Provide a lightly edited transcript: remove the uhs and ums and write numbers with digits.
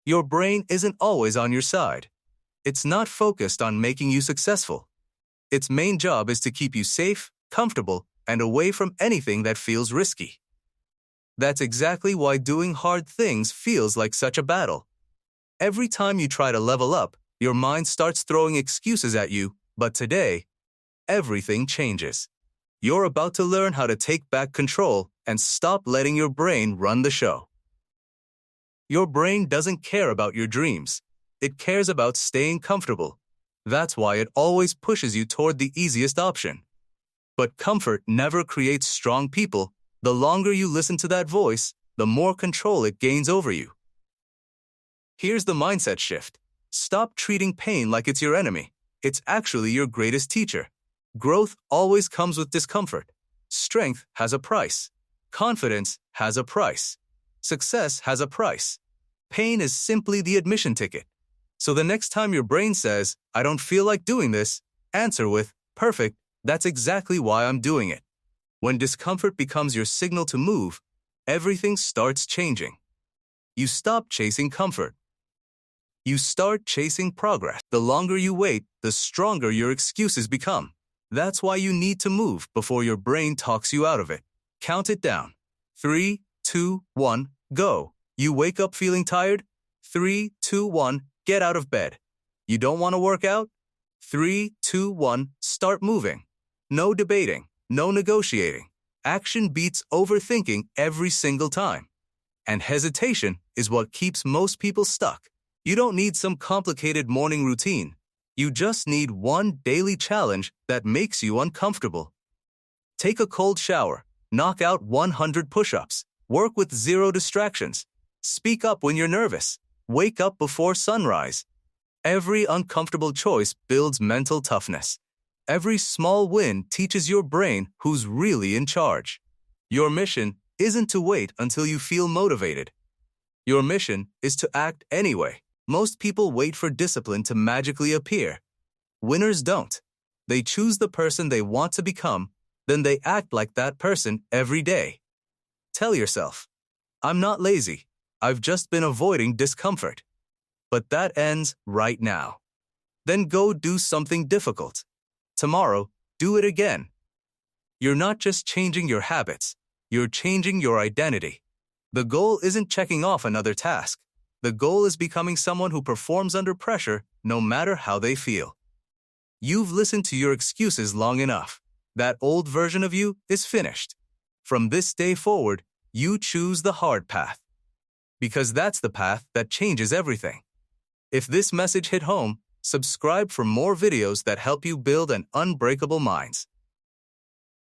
Your brain isn't always on your side. It's not focused on making you successful. Its main job is to keep you safe, comfortable, and away from anything that feels risky. That's exactly why doing hard things feels like such a battle. Every time you try to level up, your mind starts throwing excuses at you, but today, everything changes. You're about to learn how to take back control and stop letting your brain run the show. Your brain doesn't care about your dreams. It cares about staying comfortable. That's why it always pushes you toward the easiest option. But comfort never creates strong people. The longer you listen to that voice, the more control it gains over you. Here's the mindset shift. Stop treating pain like it's your enemy. It's actually your greatest teacher. Growth always comes with discomfort. Strength has a price. Confidence has a price. Success has a price. Pain is simply the admission ticket. So the next time your brain says, "I don't feel like doing this," answer with, "Perfect, that's exactly why I'm doing it." When discomfort becomes your signal to move, everything starts changing. You stop chasing comfort. You start chasing progress. The longer you wait, the stronger your excuses become. That's why you need to move before your brain talks you out of it. Count it down. 3, 2, 1, go. You wake up feeling tired? 3, 2, 1, get out of bed. You don't want to work out? 3, 2, 1, start moving. No debating, no negotiating. Action beats overthinking every single time. And hesitation is what keeps most people stuck. You don't need some complicated morning routine. You just need one daily challenge that makes you uncomfortable. Take a cold shower, knock out 100 push-ups, work with 0 distractions, speak up when you're nervous, wake up before sunrise. Every uncomfortable choice builds mental toughness. Every small win teaches your brain who's really in charge. Your mission isn't to wait until you feel motivated. Your mission is to act anyway. Most people wait for discipline to magically appear. Winners don't. They choose the person they want to become, then they act like that person every day. Tell yourself, "I'm not lazy. I've just been avoiding discomfort." But that ends right now. Then go do something difficult. Tomorrow, do it again. You're not just changing your habits, you're changing your identity. The goal isn't checking off another task. The goal is becoming someone who performs under pressure no matter how they feel. You've listened to your excuses long enough. That old version of you is finished. From this day forward, you choose the hard path. Because that's the path that changes everything. If this message hit home, subscribe for more videos that help you build an unbreakable mind.